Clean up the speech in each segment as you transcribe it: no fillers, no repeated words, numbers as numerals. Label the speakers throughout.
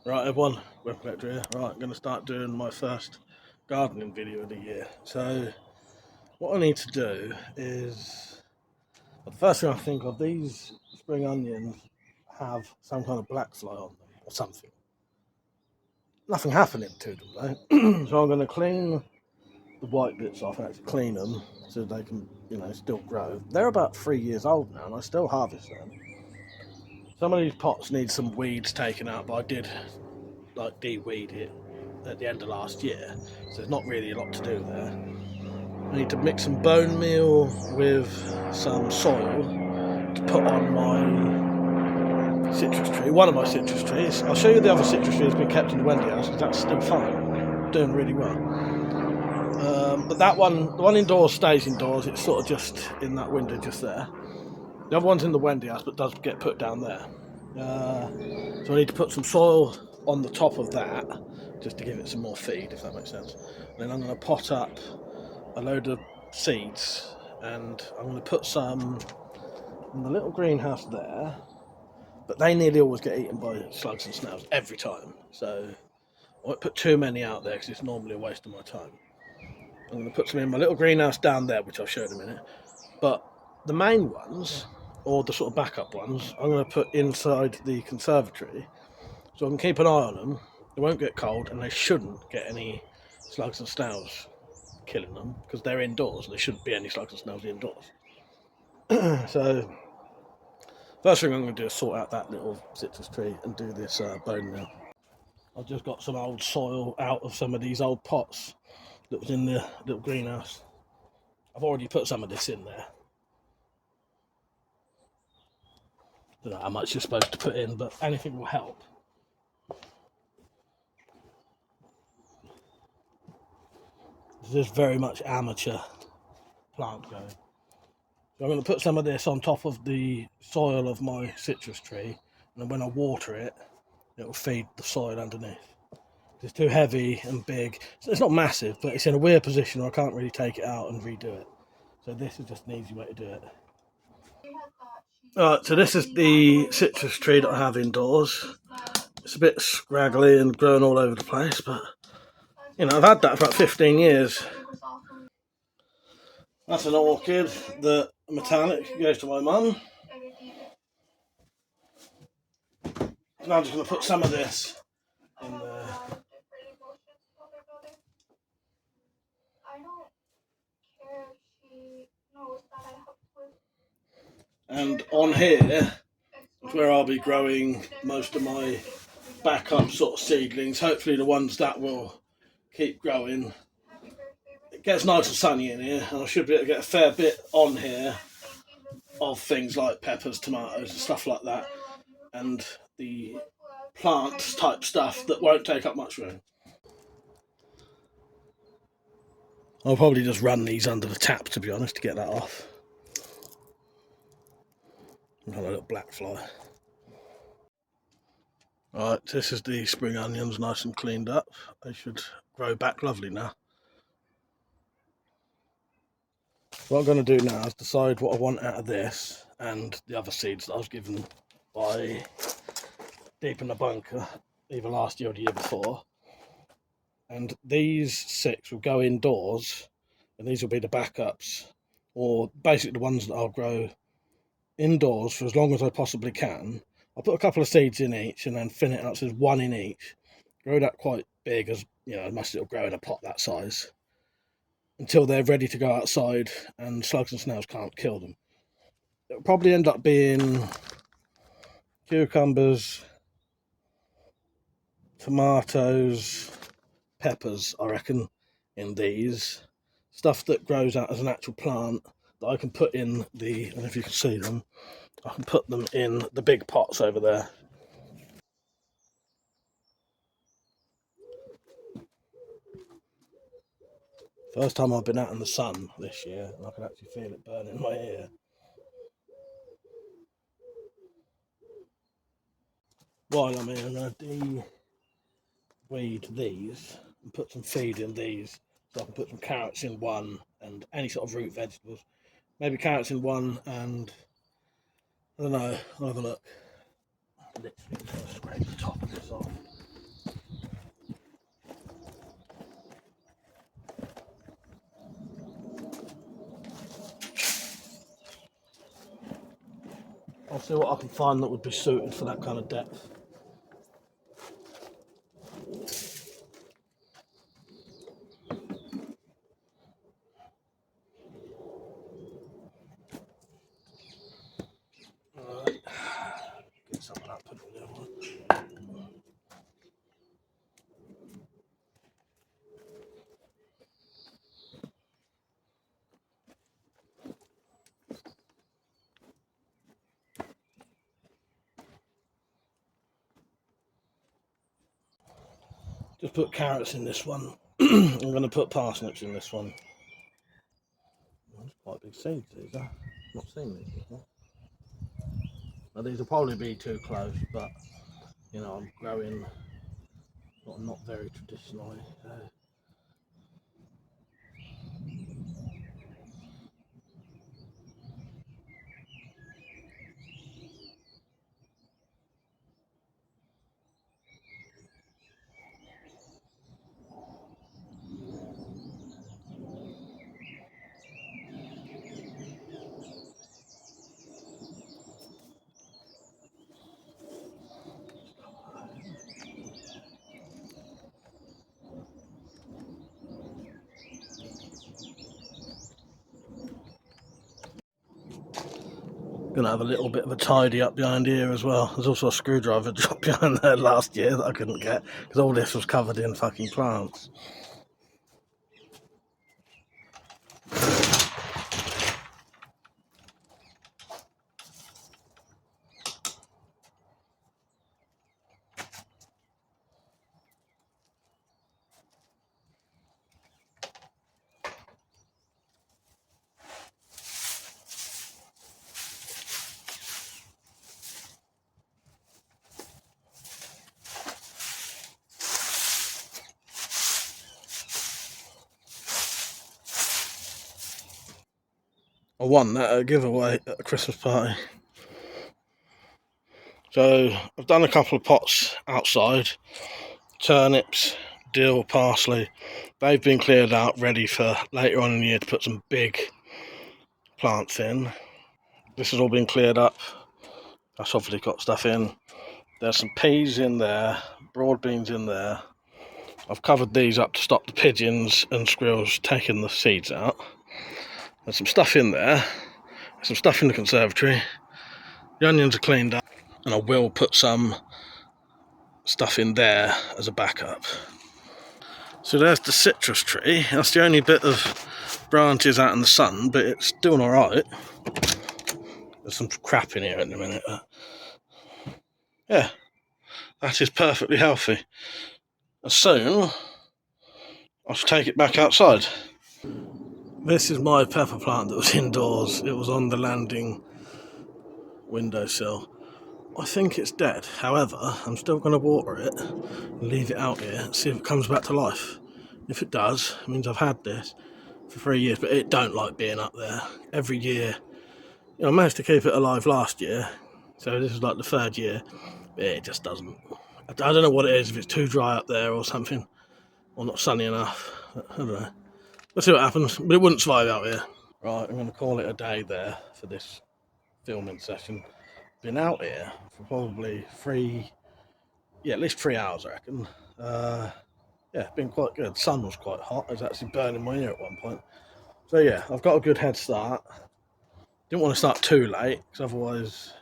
Speaker 1: Right everyone, WeaponCollector here. Right, I'm going to start doing my first gardening video of the year. So what I need to do is, well, the first thing I think of, these spring onions have some kind of black fly on them or something. Nothing happening to them though. So I'm going to clean the white bits off and actually clean them so they can, still grow. They're about 3 years old now and I still harvest them. Some of these pots need some weeds taken out, but I did de-weed it at the end of last year, so there's not really a lot to do there. I need to mix some bone meal with some soil to put on my citrus tree, one of my citrus trees. I'll show you the other citrus tree that's been kept in the Wendy house because that's still fine, doing really well. But that one, the one indoors stays indoors, it's sort of just in that window just there. The other one's in the Wendy house but does get put down there. So I need to put some soil on the top of that just to give it some more feed, if that makes sense. And then I'm going to pot up a load of seeds and I'm going to put some in the little greenhouse there, but they nearly always get eaten by slugs and snails every time, so I won't put too many out there because it's normally a waste of my time. I'm going to put some in my little greenhouse down there, which I'll show in a minute, but the main ones, or the sort of backup ones, I'm going to put inside the conservatory so I can keep an eye on them. They won't get cold and they shouldn't get any slugs and snails killing them because they're indoors and there shouldn't be any slugs and snails indoors. So first thing I'm going to do is sort out that little citrus tree and do this bone meal. I've just got some old soil out of some of these old pots that was in the little greenhouse. I've already put some of this in there. Don't know how much you're supposed to put in, but anything will help. This is very much amateur plant growing. So I'm going to put some of this on top of the soil of my citrus tree, and then when I water it, it will feed the soil underneath. It's too heavy and big. So it's not massive, but it's in a weird position where I can't really take it out and redo it. So this is just an easy way to do it. Alright, so this is the citrus tree that I have indoors. It's a bit scraggly and growing all over the place, but I've had that for about 15 years. That's an orchid that metallic goes to my mum. Now I'm just going to put some of this in there. And on here is where I'll be growing most of my backup sort of seedlings, hopefully the ones that will keep growing. It gets nice and sunny in here and I should be able to get a fair bit on here of things like peppers, tomatoes and stuff like that, and the plant type stuff that won't take up much room. I'll probably just run these under the tap, to be honest, to get that off. Got a little black fly. Right, this is the spring onions, nice and cleaned up. They should grow back lovely now. What I'm going to do now is decide what I want out of this and the other seeds that I was given by Deep in the Bunker, either last year or the year before. And these 6 will go indoors, and these will be the backups, or basically the ones that I'll grow indoors for as long as I possibly can. I'll put a couple of seeds in each and then thin it out so there's one in each. Grow that quite big, as most it'll grow in a pot that size, until they're ready to go outside and slugs and snails can't kill them. It'll probably end up being cucumbers, tomatoes, peppers, I reckon, in these. Stuff that grows out as an actual plant that I can put in the, I don't know if you can see them, I can put them in the big pots over there. First time I've been out in the sun this year and I can actually feel it burning in my ear. While I'm here, I'm going to de-weed these and put some feed in these. So I can put some carrots in one and any sort of root vegetables. Maybe carrots in one and, I don't know, I'll have a look. Literally, I'll scrape the top of this off. see what I can find that would be suited for that kind of depth. Alright, get some of that put in there. Just put carrots in this one. I'm going to put parsnips in this one. That's quite big seeds, these are. Not seen these before. Now, these will probably be too close, but you know, I'm growing not very traditionally. So. Gonna have a little bit of a tidy up behind here as well. There's also a screwdriver dropped behind there last year that I couldn't get because all this was covered in fucking plants. I won that at a giveaway at a Christmas party. So I've done a couple of pots outside. Turnips, dill, parsley. They've been cleared out, ready for later on in the year to put some big plants in. This has all been cleared up. That's obviously got stuff in. There's some peas in there, broad beans in there. I've covered these up to stop the pigeons and squirrels taking the seeds out. There's some stuff in there. There's some stuff in the conservatory. The onions are cleaned up, and I will put some stuff in there as a backup. So there's the citrus tree. That's the only bit of branches out in the sun, but it's doing alright. There's some crap in here at the minute. Yeah, that is perfectly healthy. And soon, I should take it back outside. This is my pepper plant that was indoors. It was on the landing windowsill. I think it's dead. However, I'm still going to water it and leave it out here and see if it comes back to life. If it does, it means I've had this for 3 years, but it don't like being up there. Every year, you know, I managed to keep it alive last year, so this is like the 3rd year, but it just doesn't. I don't know what it is, if it's too dry up there or something, or not sunny enough. I don't know. Let's see what happens, but it wouldn't survive out here. Right, I'm going to call it a day there for this filming session. Been out here for probably at least 3 hours, I reckon. Yeah, been quite good. The sun was quite hot. It was actually burning my ear at one point. So yeah, I've got a good head start. Didn't want to start too late, because otherwise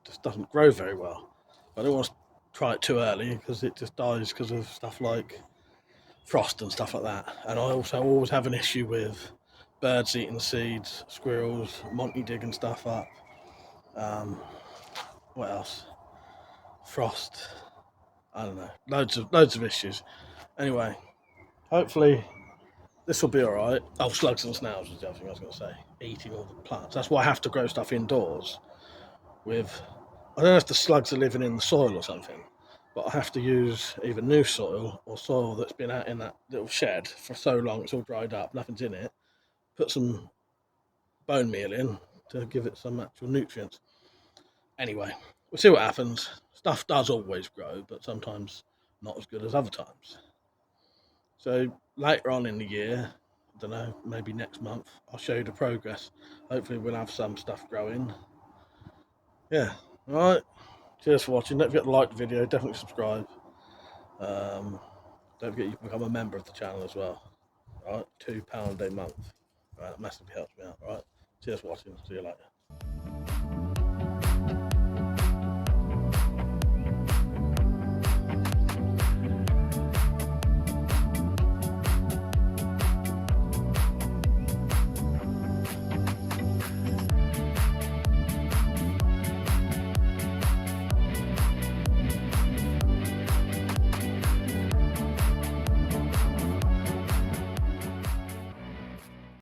Speaker 1: it just doesn't grow very well. I didn't want to try it too early, because it just dies because of stuff like frost and stuff like that. And I also always have an issue with birds eating the seeds, squirrels, monkey digging stuff up. What else? Frost. I don't know. Loads of issues. Anyway, hopefully this will be alright. Oh, slugs and snails was the other thing I was going to say. Eating all the plants. That's why I have to grow stuff indoors with... I don't know if the slugs are living in the soil or something, but I have to use either new soil or soil that's been out in that little shed for so long it's all dried up, nothing's in it. Put some bone meal in to give it some actual nutrients. Anyway, we'll see what happens. Stuff does always grow, but sometimes not as good as other times. So later on in the year, I don't know, maybe next month, I'll show you the progress. Hopefully we'll have some stuff growing. Yeah, Right, cheers for watching. Don't forget to like the video, definitely subscribe. Don't forget you can become a member of the channel as well. Right, £2 a month. Right, that massively helps me out. Right, cheers for watching. See you later.